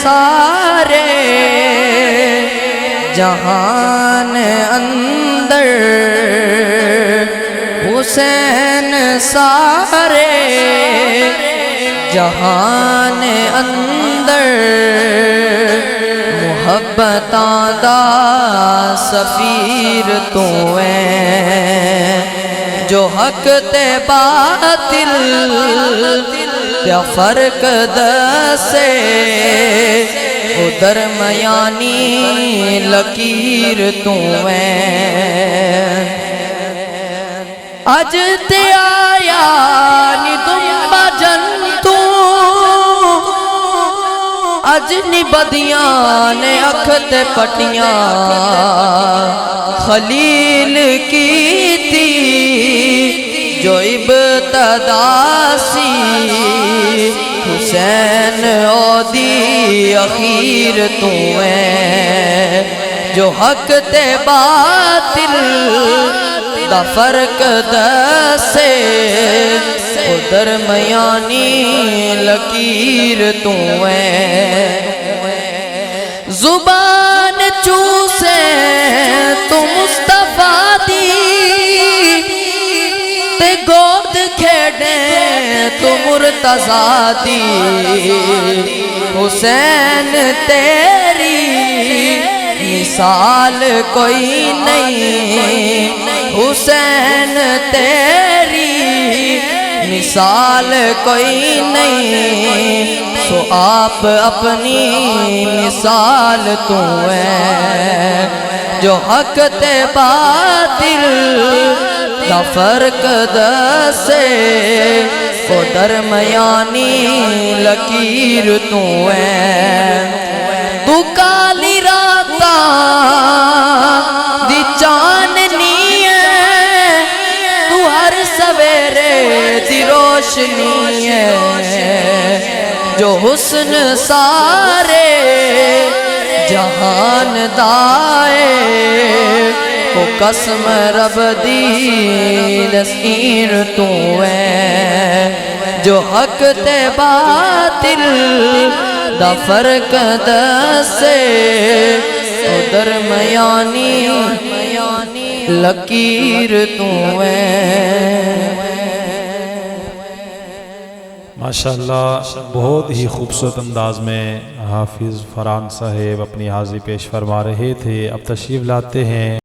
سارے جہان اندر حسین سارے جہان اندر محبتاں دا سفیر تو ہے جو حق تے باطل تے فرق دسے او درمیانی لکیر تو ہے اج تے آیا نی دمبا جن تو اج نی بدیاں نے اکھ تے پٹیاں خلیل کی تھی جو ابتدا سی حسین او دی اخیر تو ہے جو حق تے باطل دا فرق دسے او درمیانی لکیر تو ہے زبان چوسے تو مصطفیٰ دی تے گود کھیڑیں تو مرتضیٰ دی حسین تیری مثال کوئی نہیں حسین تیری مثال کوئی نہیں سو آپ اپنی مثال تو ہے جو حق تے باطل دا فرق دسے وہ درمیانی لکیر تو ہے تو کالی راتاں دی چاندنی ہے تو ہر سویرے دی روشنی ہے جو حسن سارے جہان دائے وہ قسم رب دی نصیر تو ہے جو حق تے باطل دا فرق دسے وہ درمیانی لکیر تو ہے ماشاءاللہ بہت ہی خوبصورت انداز میں حافظ فرحان صاحب اپنی حاضری پیش فرما رہے تھے اب تشریف لاتے ہیں